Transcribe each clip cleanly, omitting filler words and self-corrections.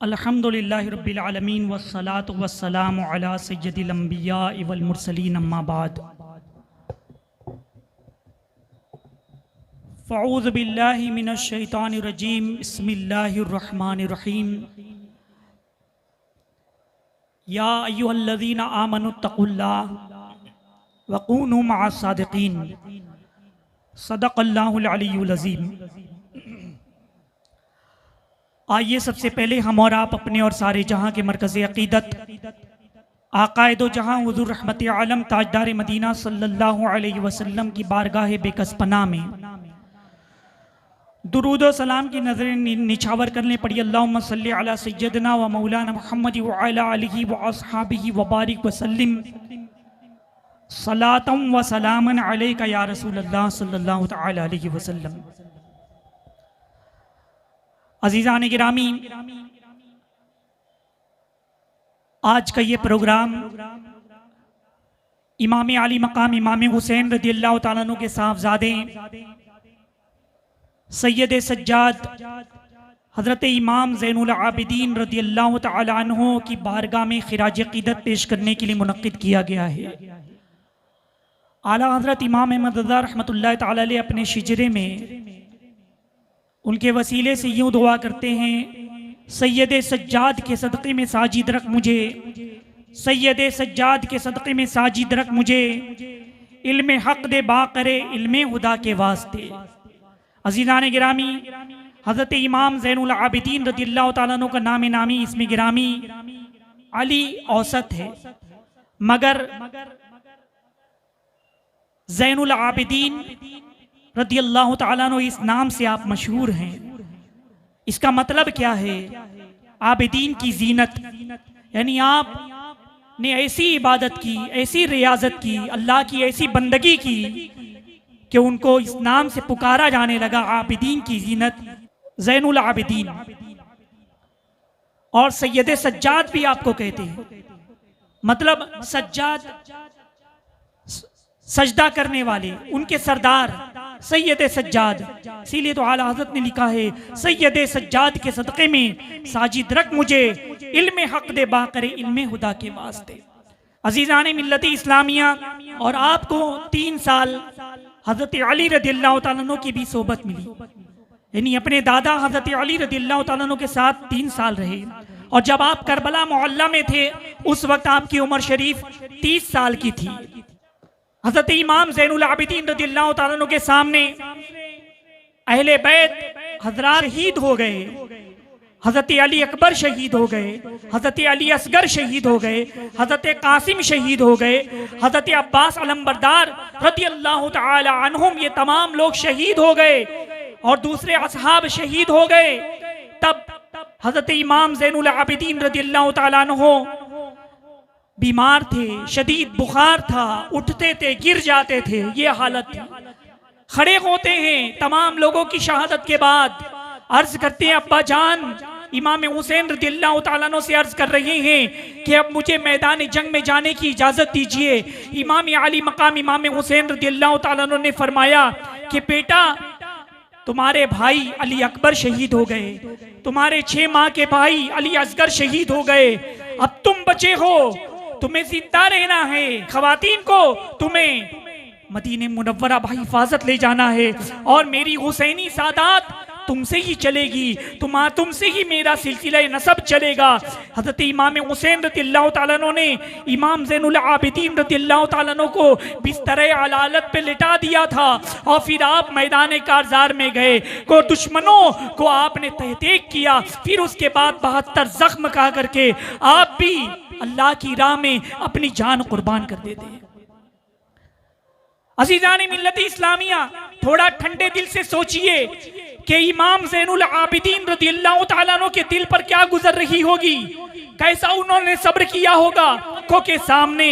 अल्हम्दुलिल्लाहि रब्बिल आलमीन वस्सलातु वस्सलामु अला सय्यदिल अंबिया वल मुरसलीन अम्मा बाद। फ़अऊज़ु बिल्लाहि मिनश शैतानिर रजीम बिस्मिल्लाहिर रहमानिर रहीम। या अय्युहल्लज़ीना आमनुत्तक़ुल्लाह वकूनू मअस सादिक़ीन। सदक़ल्लाहुल अलियुल अज़ीम। आइए सबसे पहले हम और आप अपने और सारे जहां के मरकज़ अक़ीदत आक़ाए दो जहां हुज़ूर रहमत आलम ताजदार मदीना सल्लल्लाहु अलैहि वसल्लम की बारगाह बेकस पनाह में दुरूद व सलाम की नज़रें निछावर करने पड़ी। अल्लाहुम्मा सल्ली अला सय्यदना व मौलाना मुहम्मद व अला आलिहि व अस्हाबिहि व बारिक व सल्लिम सलातम व सलामन अलैका या रसूलल्लाह सल्लल्लाहु तआला अलैहि वसल्लम। अज़ीज़ान गिरामी, आज का ये प्रोग्राम इमाम आली मकाम इमाम हुसैन रज़ियल्लाहु ताला अन्हु के साहबज़ादे सैयद सज्जाद हज़रत इमाम ज़ैनुल आबिदीन रज़ियल्लाहु ताला अन्हु की बारगाह में खिराज अक़ीदत पेश करने के लिए मुनक़्क़िद किया गया है। आला हज़रत इमाम अहमद रज़ा रहमतुल्लाह ताला अलैह अपने शिजरे में उनके वसीले से यूँ दुआ करते हैं, सैयद सज्जाद के सदक़े में साजिद रख मुझे, सैयद सज्जाद के सदक़े में साजिद रख मुझे, इल्म हक़ दे बाक़रे इल्म हुदा के वास्ते। अज़ीज़ान गिरामी, हज़रत इमाम ज़ैनुल आबिदीन रज़ियल्लाहु ताला अन्हु का नाम नामी इसमें गिरामी अली औसत है, मगर ज़ैनुल आबिदीन रज़ियल्लाहु ताला अन्हु इस नाम से आप मशहूर हैं। इसका मतलब क्या है? आबिदीन की जीनत, यानी आप ने ऐसी इबादत की, ऐसी रियाजत की, अल्लाह की ऐसी बंदगी की कि उनको इस नाम से पुकारा जाने लगा, आबिदीन की जीनत ज़ैनुल आबिदीन। और सैयद सज्जाद भी आपको कहते हैं, मतलब सज्जाद सजदा करने वाले, उनके सरदार सैयद सज्जाद। इसीलिए तो आला हज़रत ने लिखा है, सैयद सज्जाद के सदक़े में साजिद रख मुझे, इल्म हक़ दे बाक़रे इल्म हुदा के वास्ते। अज़ीज़ान मिल्लत इस्लामिया, और आपको 3 साल हज़रत अली रज़ियल्लाहु ताला अन्हु की भी सोबत मिली, यानी अपने दादा हज़रत अली रज़ियल्लाहु ताला अन्हु के साथ 3 साल रहे। और जब आप करबला मोहल्ला में थे उस वक्त आपकी उम्र शरीफ 30 साल की थी। हज़रत इमाम ज़ैनुल आबिदीन रज़ियल्लाहु ताला अन्हु के सामने अहले बैत हज़रात शहीद हो गए। हज़रत अली अकबर शहीद हो गए, हज़रत अली असगर शहीद हो गए, हज़रत कासिम शहीद हो गए, हज़रत अब्बास अलंबरदार रज़ियल्लाहु ताला अन्हुम, ये तमाम लोग शहीद हो गए और दूसरे असहाब शहीद हो गए। तब हज़रत इमाम ज़ैनुल आबिदीन रज़ियल्लाहु ताला अन्हु बीमार थे, शदीद बुखार था, उठते थे गिर जाते थे, ये हालत थी। खड़े होते हैं तमाम लोगों की शहादत के बाद, अर्ज करते हैं, अब्बा जान इमाम हुसैन रज़ियल्लाहु ताला अन्हु से अर्ज कर रहे हैं कि अब मुझे मैदान जंग में जाने की इजाज़त दीजिए। इमाम आली मकाम इमाम हुसैन रज़ियल्लाहु ताला अन्हु ने फरमाया कि बेटा, तुम्हारे भाई अली अकबर शहीद हो गए, तुम्हारे 6 माह के भाई अली असगर शहीद हो गए, अब तुम बचे हो, तुम्हें जिंदा रहना है, खवातीन को तुम्हें मदीने मुनव्वरा हिफाजत ले जाना है और मेरी हुसैनी सादात तुमसे ही चलेगी, तुमसे ही मेरा सिलसिला नसब चलेगा। हज़रत इमाम हुसैन रज़ियल्लाहु ताला अन्हु ने इमाम ज़ैनुल आबिदीन रज़ियल्लाहु ताला अन्हु को बिस्तर अलालत पे लिटा दिया था और फिर आप मैदान कारज़ार में गए, को दुश्मनों को आपने तहतीक किया, फिर उसके बाद 72 जख्म खा करके आप भी अल्लाह की राह में अपनी जान कुर्बान कर देते हैं। अज़ीज़ान मिल्लत इस्लामिया, थोड़ा ठंडे दिल से सोचिए कि इमाम ज़ैनुल आबिदीन रज़ियल्लाहु ताला अन्हु के दिल पर क्या गुजर रही होगी, कैसा उन्होंने सब्र किया होगा। आंखों के सामने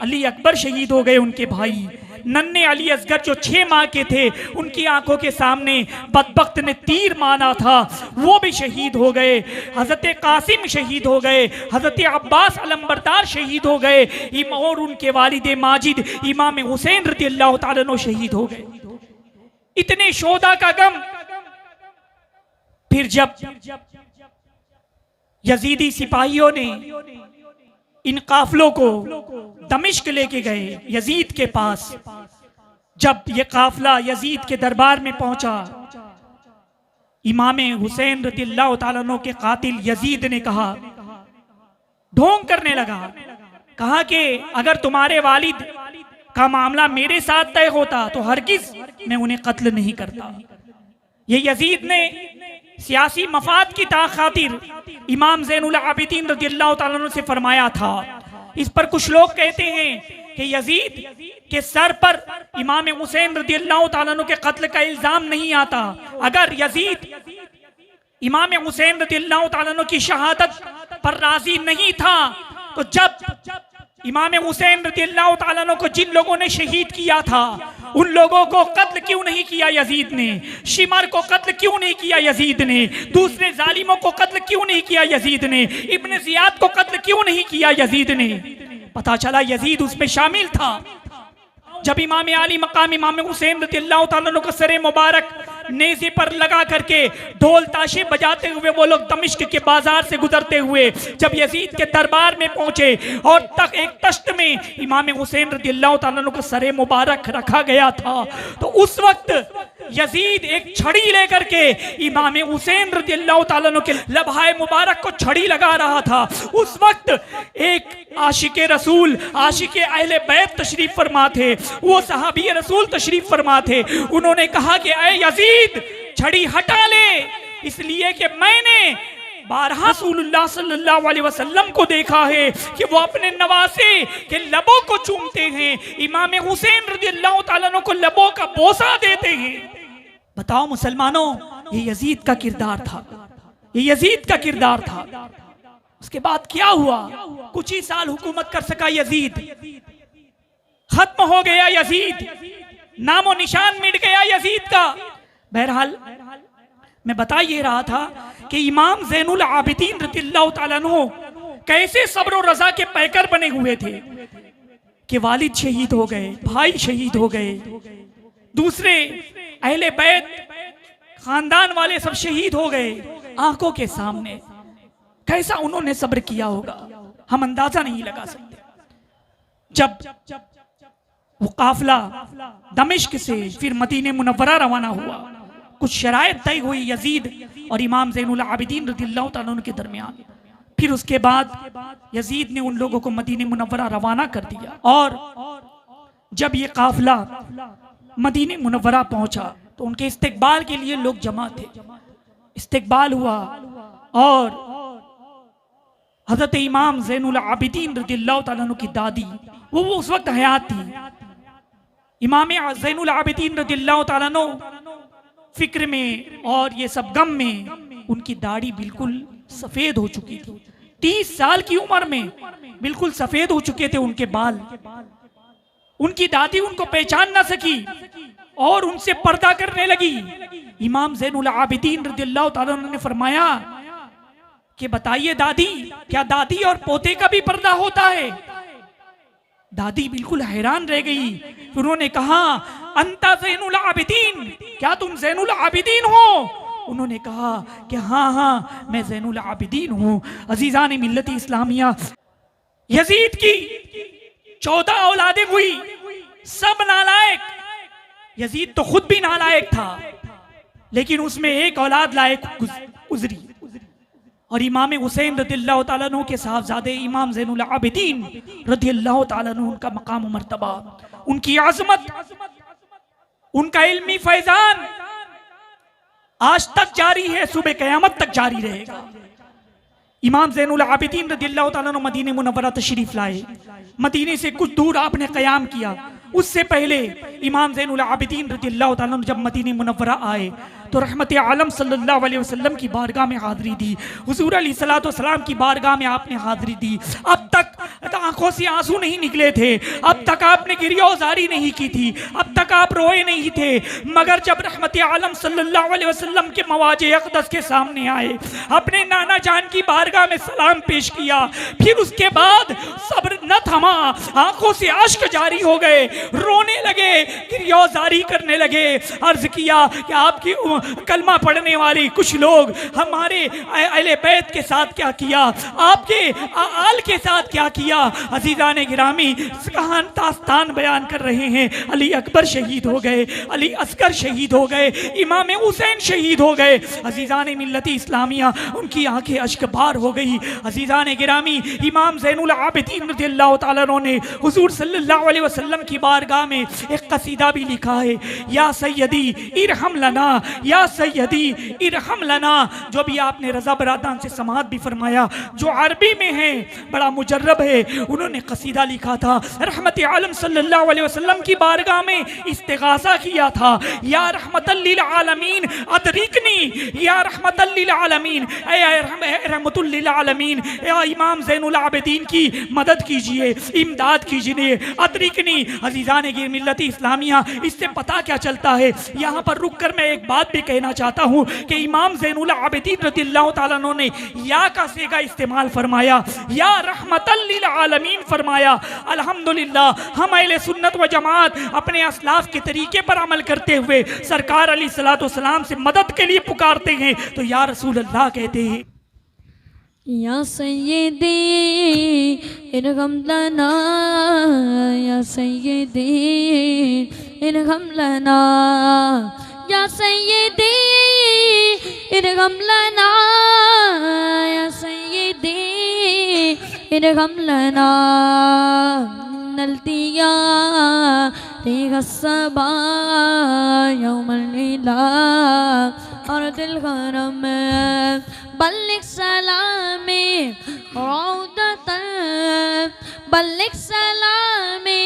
अली अकबर शहीद हो गए, उनके भाई नन्हे अली असगर जो 6 माह के थे, उनकी आंखों के सामने बदबख्त ने तीर मारा था, वो भी शहीद हो गए। हज़रत कासिम शहीद हो गए, हज़रत अब्बास अलंबरदार शहीद हो गए, और उनके वालिद माजिद इमाम हुसैन रज़ियल्लाहु ताला अन्हु शहीद हो गए। इतने शोदा का गम। फिर जब यजीदी सिपाहियों ने इन काफिलों को दमिश्क लेके गए यजीद के पास। जब ये काफिला यजीद के दरबार में पहुंचा, इमाम हुसैन रज़ियल्लाहु ताला अन्हु के कातिल यजीद ने कहा, ढोंग करने लगा, कहा कि अगर तुम्हारे वालिद का मामला मेरे साथ तय होता तो हरगिज मैं उन्हें कत्ल नहीं करता। ये यजीद ने सियासी मफाद की खातिर इमाम ज़ैनुल आबिदीन रज़ियल्लाहु ताला अन्हु से फरमाया था। इस पर कुछ लोग कहते हैं कि यजीद के सर पर इमाम हुसैन रज़ियल्लाहु ताला अन्हु के कत्ल का इल्जाम नहीं आता। अगर यजीद इमाम हुसैन रज़ियल्लाहु ताला अन्हु की शहादत पर राजी नहीं था तो जब इमाम हुसैन रज़ियल्लाहु ताला अन्हु को जिन लोगों ने शहीद किया था उन लोगों को कत्ल क्यों नहीं किया यजीद ने? शिमर को कत्ल क्यों नहीं किया यजीद ने? दूसरे जालिमों को कत्ल क्यों नहीं किया यजीद ने? इब्न जियाद को कत्ल क्यों नहीं किया यजीद ने? पता चला यजीद उसमें शामिल था। जब इमाम आली मकाम इमाम हुसैन रज़ियल्लाहु ताला अन्हु का सरे मुबारक नेज़े पर लगा करके ढोल ताशे बजाते हुए वो लोग दमिश्क के बाजार से गुजरते हुए जब यजीद के दरबार में पहुंचे और तक एक तश्त में इमाम हुसैन रज़ियल्लाहु ताला अन्हु का सरे मुबारक रखा गया था, तो उस वक्त यजीद एक छड़ी लेकर के इमाम हुसैन रज़ियल्लाहु ताला अन्हु के लबहाए मुबारक को छड़ी लगा रहा था। उस वक्त एक आशिके रसूल, आशिके अहले बैत तशरीफ फरमा थे, वो सहाबी रसूल तशरीफ फरमा थे। उन्होंने कहा कि ऐ यजीद छड़ी हटा ले, इसलिए कि मैंने बारहा रसूलुल्लाह सल्लल्लाहु अलैहि वसल्लम को देखा है कि वो अपने नवासे के लबों को चूमते हैं, इमाम हुसैन रज़ियल्लाहु ताला अन्हु को लबों का बोसा देते हैं। बताओ मुसलमानों, ये यजीद का किरदार था, ये यजीद का किरदार था। उसके बाद क्या हुआ? कुछ ही साल हुकूमत कर सका यजीद, खत्म हो गया यजीद, नामो निशान मिट गया यजीद का। बहरहाल मैं बता ये रहा था कि इमाम ज़ैनुल आबिदीन रज़ियल्लाहु ताला अन्हु कैसे सब्र और रज़ा के पैकर बने हुए थे कि वालिद शहीद हो गए, भाई शहीद हो गए, दूसरे अहले बैत खानदान वाले सब शहीद हो गए आंखों के सामने। कैसा उन्होंने सब्र किया होगा, हम अंदाजा नहीं लगा सकते। जब वो काफिला दमिश्क से फिर मदीने मुनव्वरा रवाना हुआ, कुछ शराइत तय हुई यजीद और इमाम ज़ैनुल आबिदीन रज़ियल्लाहु ताला अन्हु के दरमियान। फिर उसके बाद यजीद ने उन लोगों को मदीने मुनव्वरा रवाना कर दिया और जब ये काफिला मदीने मुनव्वरा पहुंचा तो उनके इस्तिकबाल के लिए लोग जमा थे। इस्तिकबाल हुआ और हजरत इमाम ज़ैनुल आबिदीन रज़ियल्लाहु ताला अन्हु की दादी, वो उस वक्त हयात थी। इमाम ज़ैनुल आबिदीन रज़ियल्लाहु ताला अन्हु फिक्र में और ये सब गम में उनकी दाढ़ी बिल्कुल सफेद हो चुकी थी। 30 साल की उम्र में बिल्कुल सफेद हो चुके थे उनके बाल। उनकी दादी उनको पहचान ना सकी और उनसे पर्दा करने लगी। इमाम ज़ैनुल आबिदीन रज़ियल्लाहु ताला अन्हु ने फरमाया कि बताइए दादी, क्या दादी और पोते का भी पर्दा होता है? दादी बिल्कुल हैरान रह गई। उन्होंने कहा, अंता ज़ैनुल आबिदीन, क्या तुम ज़ैनुल आबिदीन हो? उन्होंने कहा कि हाँ हाँ मैं ज़ैनुल आबिदीन हूँ। अजीज़ान मिल्लत इस्लामिया, यजीद की 14 औलादें हुई, सब नालायक। यजीद तो खुद भी नालायक था, लेकिन उसमें एक औलाद लायक गुजरी और इमाम हुसैन रज़ियल्लाहु ताला अन्हु के साहबजादे इमाम ज़ैनुल आबिदीन रज़ियल्लाहु ताला अन्हु, उनका मकाम मर्तबा, उनकी आज़मत, उनका इल्मी फैजान आज तक जारी है, सुबह क़यामत तक जारी रहेगा। इमाम ज़ैनुल आबिदीन रज़ियल्लाहु ताला अन्हु मदीने मुनव्वरा तशरीफ लाए। मदीने से कुछ दूर आपने क़याम किया। उससे पहले इमाम ज़ैनुल आबिदीन रज़ियल्लाहु ताला अन्हु जब मदीने मुनव्वरा आए तो रहमत आलम सल्लल्लाहु अलैहि वसल्लम की बारगाह में हाज़िरी दी, हुज़ूर अलैहिस्सलातु वस्सलाम की बारगाह में आपने हाज़िरी दी। अब तक आंखों से आंसू नहीं निकले थे, अब तक आपने गिरियोजारी नहीं की थी, अब तक आप रोए नहीं थे, मगर जब रहमत आलम सल्लल्लाहु अलैहि वसल्लम के मवाजे अक़दस के सामने आए, अपने नाना जान की बारगाह में सलाम पेश किया, फिर उसके बाद सब्र न थमा, आंखों से अश्क जारी हो गए, रोने लगे, गिरियोजारी करने लगे। अर्ज किया कि आपकी कलमा पढ़ने वाली कुछ लोग हमारे अहले बैत के साथ क्या किया, आपके आल के साथ क्या किया। अजीज़ान गिरामी कहान दास्तान बयान कर रहे हैं, अली अकबर शहीद हो गए, अली असगर शहीद हो गए, इमाम हुसैन शहीद हो गए। अजीज़ान मिल्लती इस्लामिया उनकी आंखें अश्कबार हो गई। अजीज़ान गिरामी इमाम ज़ैनुल आबिदीन रज़ियल्लाहु तआला अन्हु ने हुज़ूर सल्लल्लाहु अलैहि वसल्लम की बारगाह में एक कसीदा भी लिखा है, या सैयदी इरहम लना, या सैयदी इरहम लना, जो भी आपने रज़ा बरादान से समाअत भी फरमाया, जो अरबी में है, बड़ा मुजर्रब है, उन्होंने कसीदा लिखा था, रहमत आलम सल्लल्लाहु अलैहि वसल्लम की बारगाह में इस्तिगासा किया था, या रहमतल लिल आलमीन अदरिकनी, या रहमतल लिल आलमीन, ए रहमतुल लिल आलमीन, या इमाम ज़ैनुल आबिदीन की मदद कीजिए, इमदाद कीजिए, अदरिकनी। अजीज़ान गिर मिल्लती इस्लामिया, इससे पता क्या चलता है, यहाँ पर रुक कर मैं एक बात भी कहना चाहता हूँ कि इमाम ज़ैनुल आबिदीन रज़ियल्लाहु तआला अन्हु ने या का सेगा इस्तेमाल फरमाया, या रहमतल लिल आलमीन फरमाया। अल्हम्दुलिल्लाह हम अहले सुन्नत व जमात अपने असलाफ के तरीके पर अमल करते हुए सरकार अलैहिस्सलातु वस्सलाम से मदद के लिए पुकारते हैं तो या रसूल अल्लाह कहते हैं, या सय्यदी इरहम लना, या सय्यदी इरहम लना, या सय्यदी इरहम लना, या सय्यदी इरहम लना, नल्तिया तेगस्सबा यौमल इला और दिल गरम बल्लिक सलामी रौदतन, बल्लिक सलामी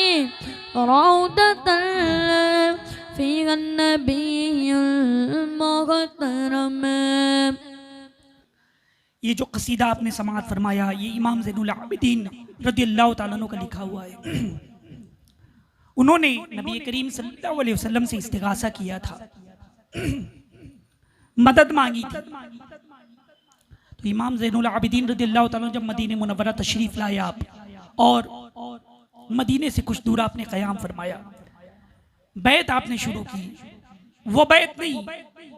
रौदतन फी नबियुल मुहतरम। ये जो कसीदा आपने समाअत फरमाया, ये इमाम ज़ैनुल आबिदीन रज़ियल्लाहु तआला अन्हु का लिखा हुआ है। उन्होंने नबी करीम सल्लल्लाहु अलैहि वसल्लम से इस्तिगासा किया था, मदद मांगी थी। तो इमाम ज़ैनुल आबिदीन रज़ियल्लाहु तआला जब मदीने मुनव्वरा तशरीफ लाए आप, और मदीने से कुछ दूर आपने क़याम फरमाया, बैत आपने शुरू की। वो बैत नहीं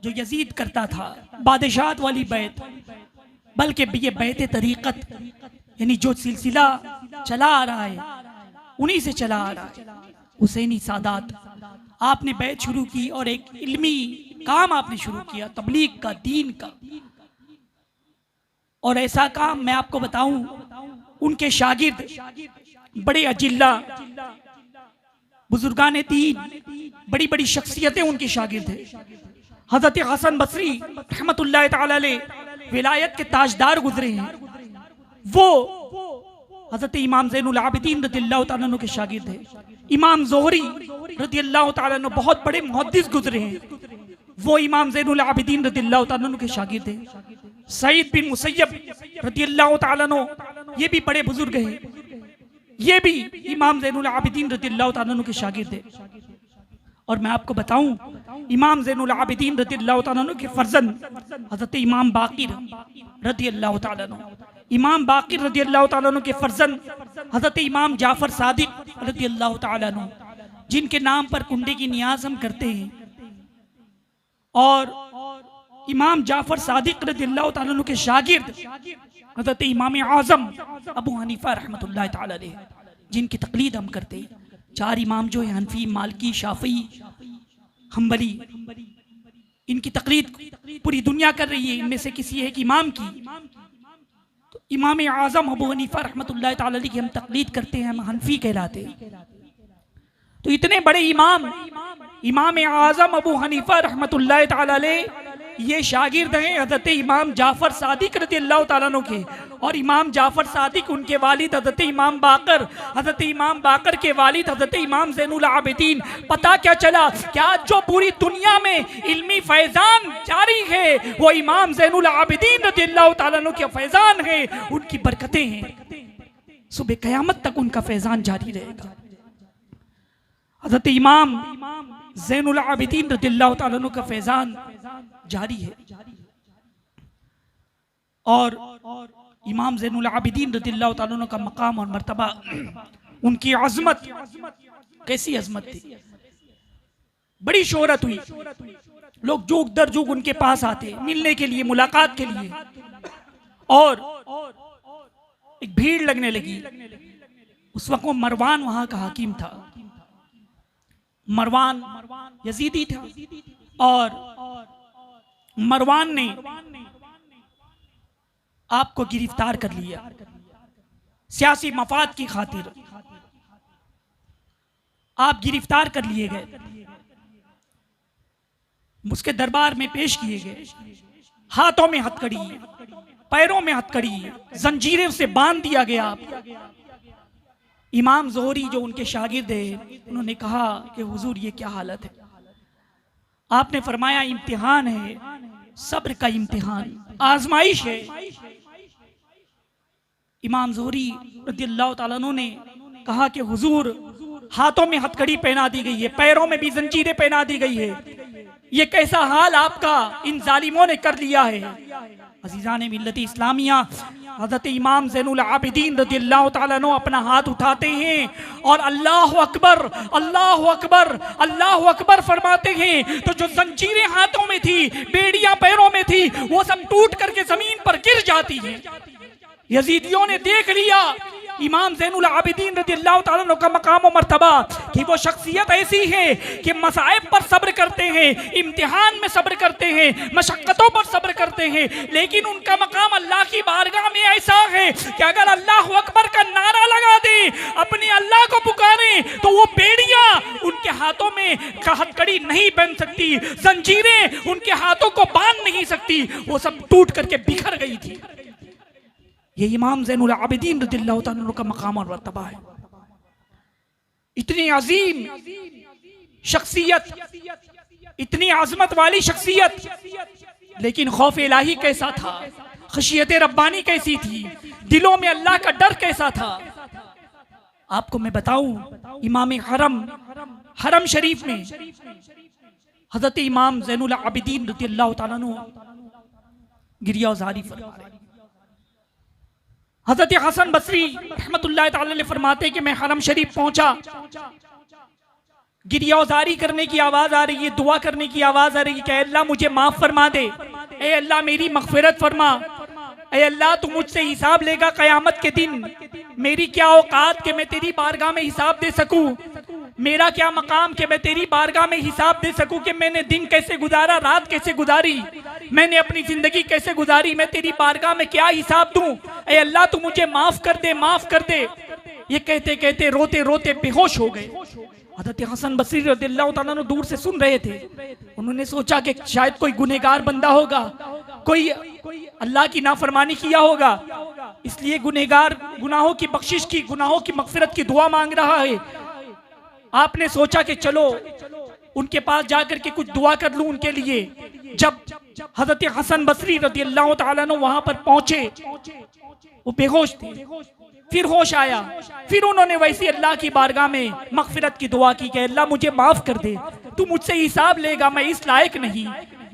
जो यजीद करता था, बादशाहत वाली बैत, बल्कि ये बैत तरीक़त, यानी जो सिलसिला चला आ रहा है उन्हीं से चला आ रहा है, हुसैनी सादात। आपने बैत शुरू की और एक इल्मी काम आपने शुरू किया, तबलीग का, दीन का। और ऐसा काम मैं आपको बताऊं, उनके शागिर्द बड़े अजिल्ला बुजुर्गान दीन, बड़ी बड़ी शख्सियतें उनके शागिर्द हैं। हजरत हसन बसरी रहमतुल्लाह तआला अलैह विलायत के ताजदार गुजरे हैं, वो हजरत इमाम ज़ैनुल आबिदीन रज़ियल्लाहु तआला अन्हु के शागिर्द हैं। इमाम ज़ोहरी रज़ियल्लाहु तआला अन्हु बहुत बड़े मुहद्दिस गुजरे हैं, वो इमाम ज़ैनुल आबिदीन रज़ियल्लाहु तआला अन्हु के शागिर्द हैं। सईद बिन मुसय्यब रज़ियल्लाहु तआला अन्हु ये भी बड़े बुजुर्ग हैं, ये भी इमाम ज़ैनुल आबिदीन रज़ियल्लाहु तआला अन्हु के शागिर्द हैं। और मैं आपको बताऊं, इमाम ज़ैनुल आबिदीन रज़ियल्लाहु तआला अन्हु के फर्जंद हज़रत इमाम बाक़िर रज़ियल्लाहु तआला अन्हु, इमाम बाक़िर रज़ियल्लाहु तआला अन्हु के फर्जंद हज़रत इमाम जाफ़र सादिक रज़ियल्लाहु तआला अन्हु, जिनके नाम पर कुंडे की नियाज़ हम करते हैं। और इमाम जाफ़र सादिक रज़ियल्लाहु तआला अन्हु के शागिर्द हज़रत इमाम आज़म अबू हनीफा रहमतुल्लाह तआला अलैह, जिनकी तक़लीद हम करते हैं। चार इमाम जो है, हनफी, मालिकी, शाफ़ी, हम्बली, इनकी तक़लीद पूरी दुनिया कर रही है। इनमें से किसी एक इमाम की, तो इमाम आज़म अबू हनीफा रहमतुल्लाह तआला अलैह की हम तक़लीद करते हैं, हम हनफी कहलाते हैं। तो इतने बड़े इमाम, इमाम आज़म अबू हनीफा रहमतुल्लाह तआला अलैह, ये शागिर्द हैं हज़रत इमाम जाफ़र सादिक रज़ियल्लाहु तआला अन्हु के। और इमाम जाफ़र सादिक, उनके वालिद हज़रत इमाम बाक़र, हज़रत इमाम बाक़र के वालिद हज़रत इमाम ज़ैनुल आबिदीन। पता क्या चला, क्या जो पूरी दुनिया में इल्मी फैज़ान जारी है वो इमाम ज़ैनुल आबिदीन रज़ियल्लाहु तआला अन्हु के फैज़ान है, उनकी बरकतें हैं। सुबह क़यामत तक उनका फैजान जारी रहेगा। हज़रत इमाम ज़ैनुल आबिदीन रज़ियल्लाहु ताला अन्हु का फैजान जारी है। और इमाम ज़ैनुल आबिदीन रज़ियल्लाहु ताला अन्हु का मकाम और मर्तबा, उनकी अज़मत, कैसी अज़मत थी, बड़ी शोहरत हुई। लोग जुग दर जुग उनके पास आते मिलने के लिए, मुलाकात के लिए, और एक भीड़ लगने लगी। उस वक्त वो मरवान वहां का हाकिम था। मरवान यजीदी था और मरवान ने आपको गिरफ्तार कर लिया सियासी मफाद की खातिर। आप गिरफ्तार कर लिए गए, उसके दरबार में पेश किए गए। हाथों में हथकड़ी, पैरों में हथकड़ी, जंजीरें से बांध दिया गया। इमाम ज़ोहरी जो उनके शागिर्द है, उन्होंने कहा कि हुजूर ये क्या हालत है। आपने फरमाया इम्तिहान है, सब्र का इम्तिहान, आजमाइश है। इमाम ज़ोहरी रज़ियल्लाहु ताला अन्हु ने कहा कि हुजूर हाथों में हथकड़ी पहना दी गई है, पैरों में भी जंजीरें पहना दी गई है, ये कैसा हाल आपका इन जालिमों ने कर लिया है। अजीज़ान मिल्लत इस्लामिया, हज़रत इमाम ज़ैनुल आबिदीन रज़ियल्लाहु ताला अन्हु अपना हाथ उठाते हैं और अल्लाह अकबर, अल्लाह अकबर, अल्लाह अकबर फरमाते हैं। तो जो जंजीरें हाथों में थी, बेड़ियां पैरों में थी, वो सब टूट करके जमीन पर गिर जाती हैं। यजीदियों ने देख लिया इमाम ज़ैनुल आबिदीन रज़ियल्लाहु ताला अन्हु का मकाम और मर्तबा कि वो शख्सियत ऐसी है कि मसाइब पर सब्र करते हैं, इम्तिहान में सब्र करते हैं, मशक्क़तों पर सब्र करते हैं, लेकिन उनका मकाम अल्लाह की बारगाह में ऐसा है कि अगर अल्लाह अकबर का नारा लगा दे, अपने अल्लाह को पुकारे, तो वो बेड़ियां उनके हाथों में हथकड़ी नहीं बन सकती, जंजीरें उनके हाथों को बांध नहीं सकती, वो सब टूट करके बिखर गई थी। ये इमाम ज़ैनुल आबिदीन रज़ियल्लाहु ताला अन्हु का मकाम और मर्तबा है। इतनी अजीम शख्सियत, इतनी आजमत वाली शख्सियत, लेकिन खौफ इलाही कैसा था, खशियत रब्बानी कैसी थी, दिलों में अल्लाह का डर कैसा था। आपको मैं बताऊं, इमाम हरम शरीफ में हज़रत इमाम ज़ैनुल आबिदीन रज़ियल्लाहु ताला अन्हु गिरियाज़ारी फरमा रहे। हज़रत हसन बसरी रहमतुल्लाह ताला अलैह फरमाते हैं कि मैं हरम शरीफ पहुंचा, गिरियाज़ारी करने की आवाज आ रही है, दुआ करने की आवाज आ रही है कि अल्लाह मुझे माफ फरमा दे, ए अल्लाह मेरी मगफिरत फरमा, ए अल्लाह तू मुझसे हिसाब लेगा क़यामत के दिन, मेरी क्या औकात कि मैं तेरी बारगाह में हिसाब दे सकूं, मेरा क्या मकाम कि मैं तेरी बारगाह में हिसाब दे सकूं कि मैंने दिन कैसे गुजारा, रात कैसे गुजारी, मैंने अपनी जिंदगी कैसे गुजारी, मैं तेरी बारगाह में क्या हिसाब दूं, ए अल्लाह तू मुझे माफ कर दे, माफ कर दे। ये कहते कहते रोते रोते बेहोश हो गए। हज़रत हसन बसरी रज़ियल्लाहु ताला अन्हु दूर से सुन रहे थे। उन्होंने सोचा कि शायद कोई गुनहगार बंदा होगा, कोई अल्लाह की नाफरमानी किया होगा, इसलिए गुनहगार गुनाहों की बख्शिश की, गुनाहों की मगफिरत की दुआ मांग रहा है। आपने सोचा कि चलो उनके पास जाकर के कुछ दुआ कर लूं उनके लिए। जब हज़रत हसन बसरी रज़ियल्लाहु ताला अन्हु वहां पर पहुंचे, वो बेहोश थे, फिर होश आया, फिर उन्होंने वैसी अल्लाह की बारगाह में मगफिरत की दुआ की कि अल्लाह मुझे माफ कर दे, तू मुझसे हिसाब लेगा, मैं इस लायक नहीं,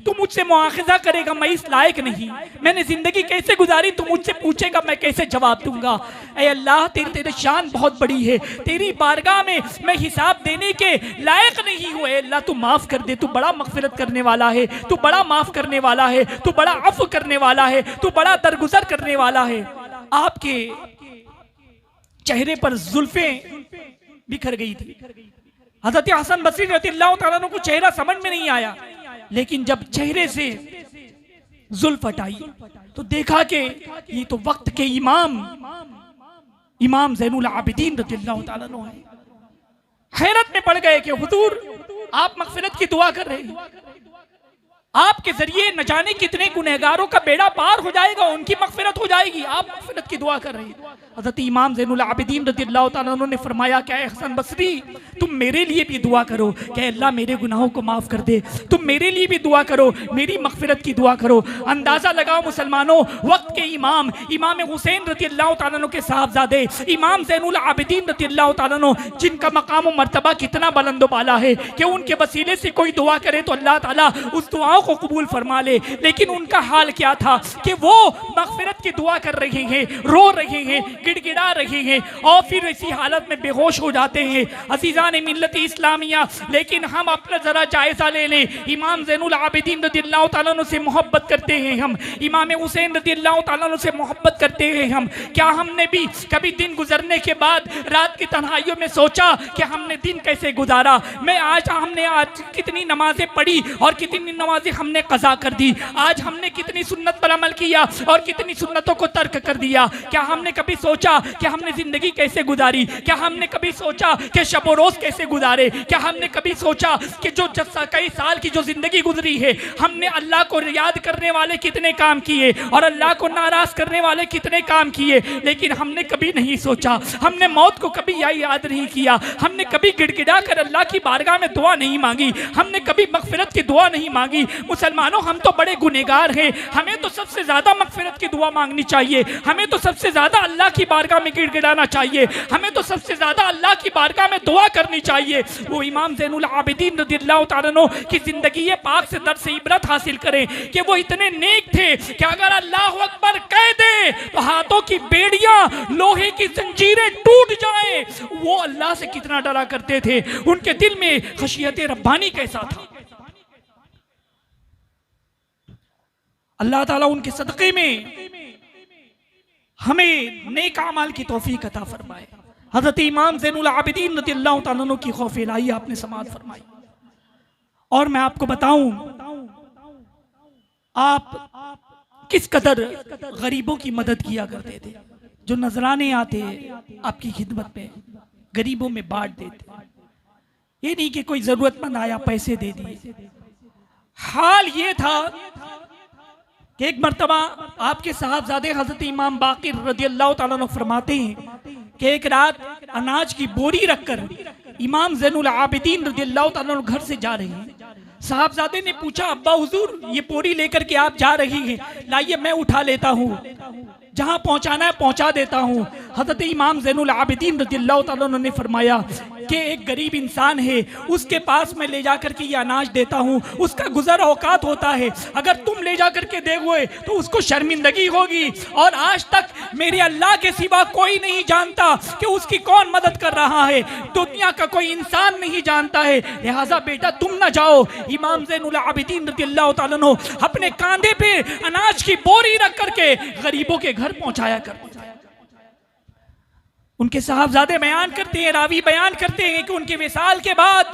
तू मुझसे मुआखिजा करेगा, मैं इस लायक नहीं, मैंने जिंदगी कैसे गुजारी तू मुझसे पूछेगा, मैं कैसे जवाब दूंगा। ऐ अल्लाह तेरी शान बहुत बड़ी है, तेरी बारगाह में मैं हिसाब देने के लायक नहीं हूँ, अल्लाह तू माफ कर दे, तू बड़ा मगफिरत करने वाला है, तू बड़ा माफ करने वाला है, तू बड़ा अफ़्व करने वाला है, तू बड़ा दरगुजर करने वाला है। आपके चेहरे पर जुल्फें बिखर गई थी। हज़रत हसन बसरी रज़ियल्लाहु ताला अन्हु को चेहरा समझ में नहीं आया, लेकिन जब चेहरे से जुल्फ हटाई तो देखा कि ये तो वक्त के इमाम ज़ैनुल आबिदीन रज़ियल्लाहु ताला अन्हु हैं। हैरत में पड़ गए कि हुजूर आप मगफिरत की दुआ कर रहे हैं, आपके जरिए न जाने कितने गुनहगारों का बेड़ा पार हो जाएगा, उनकी मगफिरत हो जाएगी। आप मगफिरत की दुआ कर रहे हैं। हज़रत इमाम ज़ैनुल आबिदीन रज़ियल्लाहु तआला अन्हु ने फरमाया, क्या हसन बसरी तुम मेरे लिए भी दुआ करो कि अल्लाह मेरे गुनाहों को माफ़ कर दे। तुम मेरे लिए भी दुआ करो, मेरी मगफिरत की दुआ करो। अंदाज़ा लगाओ मुसलमानों, वक्त के इमाम इमाम हुसैन रज़ियल्लाहु तआला अन्हु के साहबजादे इमाम ज़ैनुल आबिदीन रज़ियल्लाहु तआला अन्हु, जिनका मकाम व मर्तबा कितना बुलंद बाला है कि उनके वसीले से कोई दुआ करे तो अल्लाह ताला उस दुआओं को कबूल फरमा ले। लेकिन उनका हाल क्या था कि वो मगफिरत की दुआ कर रहे हैं, रो रहे हैं, गिड़गिड़ा रहे हैं और फिर इसी हालत में बेहोश हो जाते हैं। अज़ीज़ान मिल्लत इस्लामिया, लेकिन हम अपना जरा जायजा ले लें। इमाम ज़ैनुल आबिदीन रज़ियल्लाहु तआला अन्हु से मोहब्बत करते हैं हम, इमाम हुसैन रज़ियल्लाहु तआला अन्हु से मोहब्बत करते हैं हम। क्या हमने भी कभी दिन गुजरने के बाद रात की तन्हाइयों में सोचा कि हमने दिन कैसे गुजारा? हमने आज कितनी नमाजें पढ़ी और कितनी नमाजें हमने कज़ा कर दी। आज हमने कितनी सुन्नत पर अमल किया और कितनी सुन्नतों को तर्क कर दिया। क्या हमने कभी सोचा कि हमने जिंदगी कैसे गुजारी? क्या हमने कभी सोचा कि शब रोज कैसे गुजारे? क्या हमने कभी सोचा कि जो कई साल की जो जिंदगी गुजरी है, हमने अल्लाह को याद करने वाले कितने काम किए और अल्लाह को नाराज करने वाले कितने काम किए? लेकिन हमने कभी नहीं सोचा, हमने मौत को कभी याद नहीं किया, हमने कभी गिड़गिड़ा कर अल्लाह की बारगाह में दुआ नहीं मांगी, हमने कभी मगफिरत की दुआ नहीं मांगी। मुसलमानों, हम तो बड़े गुनहगार हैं, हमें तो सबसे ज्यादा मगफिरत की दुआ मांगनी चाहिए, हमें तो सबसे ज्यादा अल्लाह की बारगाह में गिड़गिड़ाना चाहिए, हमें तो सबसे ज्यादा अल्लाह की बारगाह में दुआ करनी चाहिए। वो इमाम ज़ैनुल आबिदीन रज़ियल्लाहु तआला अन्हु की जिंदगी पाक से दर्स इबरत हासिल करें कि वो इतने नेक थे कि अगर अल्लाह अकबर कह दे तो हाथों की बेड़ियां, लोहे की जंजीरें टूट जाएं। वो अल्लाह से कितना डरा करते थे, उनके दिल में खशियत रब्बानी कैसा था। अल्लाह ताला उनके सदक़े में हमें नेक अमाल की तौफीक अता फरमाए। हज़रत इमाम ज़ैनुल आबिदीन रज़ियल्लाहु तआला अन्हु की खौफ इलाही आपने समाअत फरमाई। और मैं आपको बताऊं, आप किस कदर गरीबों की मदद किया करते थे। जो नजराने आते आपकी खिदमत पे, गरीबों में बांट देते। ये नहीं कि कोई जरूरतमंद आया पैसे दे दिए। हाल ये था कि एक मर्तबा आपके साहबजादे हजरत इमाम बाक़िर रज़ियल्लाहु तआला अन्हु फरमाते हैं कि एक रात अनाज की बोरी रखकर इमाम ज़ैनुल आबिदीन रज़ियल्लाहु तआला अन्हु घर से जा रहे हैं। साहबजादे ने पूछा, अब्बा हुजूर ये बोरी लेकर के आप जा रही हैं, लाइए मैं उठा लेता हूँ, जहाँ पहुँचाना है पहुँचा देता हूँ। हज़रत इमाम ज़ैनुल आबिदीन रज़ियल्लाहु तआला अन्हु ने फरमाया कि एक गरीब इंसान है, उसके पास मैं ले जा करके ये अनाज देता हूँ, उसका गुजर औकात होता है, अगर तुम ले जा करके दोगे तो उसको शर्मिंदगी होगी। और आज तक मेरे अल्लाह के सिवा कोई नहीं जानता कि उसकी कौन मदद कर रहा है, दुनिया का कोई इंसान नहीं जानता है, लिहाजा बेटा तुम ना जाओ। इमाम ज़ैनुल आबिदीन रज़ियल्लाहु तआला अन्हु अपने कांधे पे अनाज की बोरी रख करके गरीबों के घर पहुंचाया करते थे। उनके साहबजादे बयान करते हैं, रावी बयान करते हैं कि उनके विसाल के बाद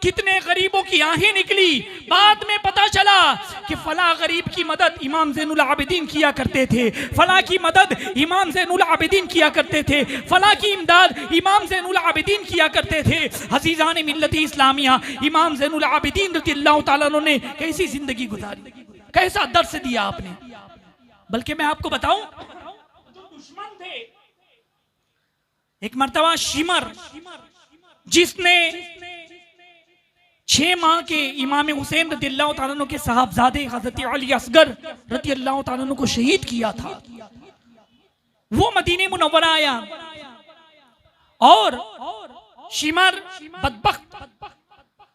कितने गरीबों की आहें निकली। बाद में पता चला कि फला गरीब की मदद इमाम ज़ैनुल आबिदीन किया करते थे, फला की मदद इमाम ज़ैनुल आबिदीन किया करते थे, फला की इमदाद इमाम ज़ैनुल आबिदीन किया करते थे। अज़ीज़ान मिल्लत इस्लामिया, इमाम ज़ैनुल आबिदीन रज़ियल्लाहु तआला अन्हु ने कैसी जिंदगी गुजारी, कैसा दर्स दिया आपने। बल्कि मैं आपको बताऊं, जो दुश्मन थे, एक मर्तबा शिमर, जिसने 6 माह के इमाम हुसैन रज़ियल्लाहु तआला अन्हु के साहबजादे हज़रत अली असगर रज़ियल्लाहु तआला अन्हु को शहीद किया था, वो मदीने मुनव्वरा आया और शिमर बदबख्त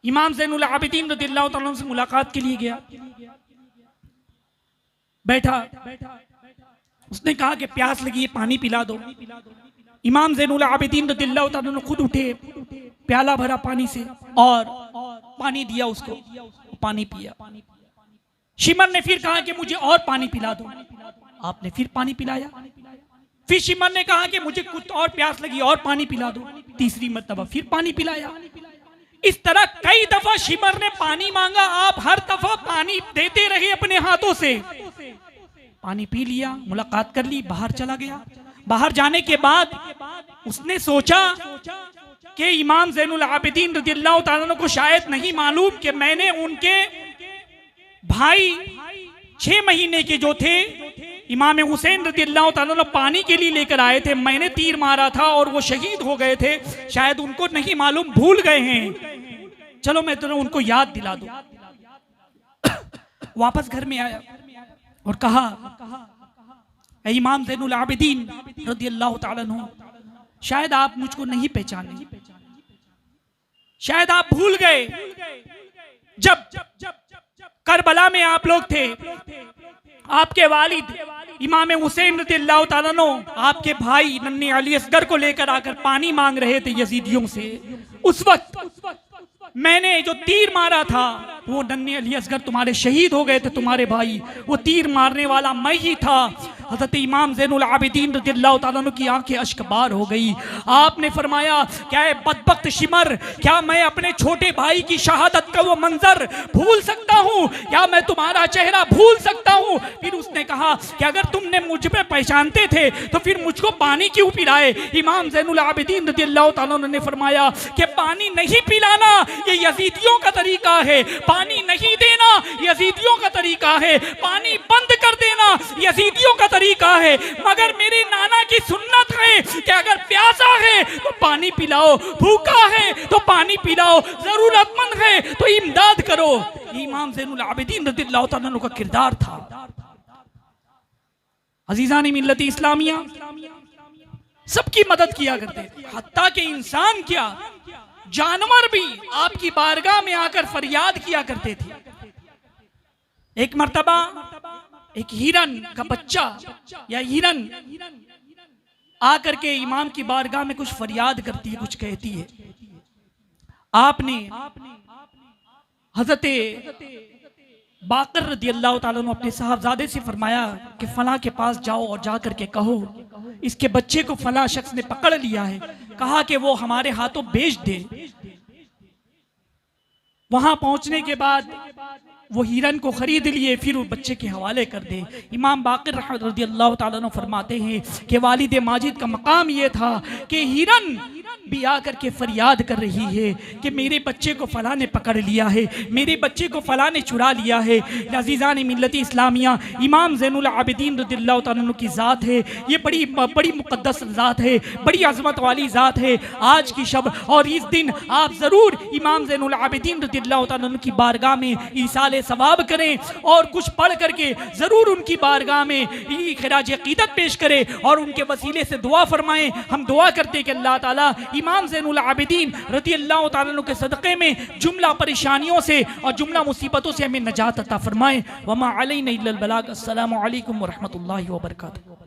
इमाम ज़ैनुल आबिदीन रज़ियल्लाहु तआला अन्हु से मुलाकात के लिए गया। बैठा, उसने कहा कि प्यास लगी है, पानी पिला दो। इमाम ज़ैनुल आबिदीन रज़ियल्लाहु तआला अन्हु खुद उठे, प्याला भरा पानी से और पानी दिया उसको, पानी पिया। शिमर ने फिर कहा कि मुझे और पानी पिला दो। आपने फिर पानी पिलाया। फिर शिमर ने कहा कि मुझे कुछ और प्यास लगी, और पानी पिला दो। तीसरी मर्तबा फिर पानी पिलाया। इस तरह कई दफा शिमर ने पानी मांगा, आप हर दफा पानी देते रहे अपने हाथों से। पानी पी लिया, मुलाकात कर ली, बाहर चला गया। बाहर जाने के बाद उसने सोचा कि इमाम ज़ैनुल आबिदीन रज़ियल्लाहु तआला अन्हु को शायद नहीं मालूम कि मैंने उनके भाई 6 महीने के जो थे इमाम हुसैन रज़ियल्लाहु ताला अन्हु पानी के लिए लेकर आए थे, मैंने तीर मारा था और वो शहीद हो गए थे, शायद उनको नहीं मालूम, भूल गए हैं, चलो मैं तुम्हें उनको याद दिला दूं। वापस घर में आया और कहा, ऐ इमाम ज़ैनुल आबिदीन रज़ियल्लाहु ताला अन्हु, शायद आप मुझको नहीं पहचाने, शायद आप भूल गए, जब करबला में आप लोग थे, आपके वालिद इमाम हुसैन रज़ियल्लाहु ताला अन्हु आपके भाई नन्हे अली असगर को लेकर आकर पानी मांग रहे थे यजीदियों से। उस वक्त मैंने जो तीर मारा था वो नन्हे अली असगर तुम्हारे शहीद हो गए थे, तुम्हारे भाई, वो तीर मारने वाला मैं ही था। हज़रत इमाम ज़ैनुल आबिदीन रज़ियल्लाहु ताला अन्हु की आंखें अश्कबार हो गई। आपने फरमाया, क्या है बदबख्त शिमर, क्या मैं अपने छोटे भाई की शहादत का वो मंजर भूल सकता हूँ, क्या मैं तुम्हारा चेहरा भूल सकता हूँ? फिर उसने कहा कि अगर तुमने मुझ पे पहचानते थे तो फिर मुझको पानी क्यों पिलाए? इमाम ज़ैनुल आबिदीन रज़ियल्लाहु ताला अन्हु ने फरमाया कि पानी नहीं पिलाना ये यजीदियों का तरीका है, पानी नहीं देना यजीदियों का तरीका है, पानी बंद कर देना यजीदियों का तरीका है, मगर मेरे नाना की सुन्नत है कि अगर प्यासा है तो पानी पिलाओ, भूखा है तो पानी पिलाओ, जरूरतमंद है तो इमदाद करो। इमाम ज़ैनुल आबिदीन रज़ियल्लाहु ताला अन्हु का किरदार था। अजीज़ान मिल्लत इस्लामिया, सबकी मदद किया करते थे, हत्ता के इंसान क्या जानवर भी आपकी बारगाह में आकर फरियाद किया करते थे। एक मर्तबा एक हिरन का बच्चा या हिरन आकर के इमाम की बारगाह में कुछ फरियाद करती है, कुछ कहती है। आपने हजरत बाकर रज़ियल्लाहु ताला अन्हु अपने साहबजादे से फरमाया कि फला के पास जाओ और जा करके कहो इसके बच्चे को फला शख्स ने पकड़ लिया है, कहा कि वो हमारे हाथों बेच दे। वहां पहुंचने के बाद वो हिरन को खरीद लिए, फिर वो बच्चे के हवाले कर दे। इमाम बाकर रज़ियल्लाहु ताला अन्हु फरमाते हैं कि वालिद माजिद का मकाम ये था कि हिरन भी आकर के फरियाद कर रही है कि मेरे बच्चे को फला ने पकड़ लिया है, मेरे बच्चे को फला ने चुरा लिया है। अज़ीज़ान मिल्लत इस्लामिया, इमाम ज़ैनुल आबिदीन रज़ियल्लाहु ताला अन्हु की ज़ात है, ये बड़ी मुक़द्दस ज़ात है, बड़ी अज़मत वाली ज़ात है। आज की शब और इस दिन आप ज़रूर इमाम ज़ैनुल आबिदीन रज़ियल्लाहु ताला अन्हु की बारगाह में ईसाल सवाब करें और कुछ पढ़ करके ज़रूर उनकी बारगाह में खिराज अक़ीदत पेश करें और उनके वसीले से दुआ फरमाएं। हम दुआ करते हैं कि अल्लाह ताला इमाम ज़ैनुल आबिदीन रज़ियल्लाहु ताला अन्हु के सदक़े में जुमला परेशानियों से और जुमला मुसीबतों से हमें नजात अता फरमाएं। वमा अलैना इल्लल बलाग। अस्सलामु अलैकुम व रहमतुल्लाहि व बरकातुहू।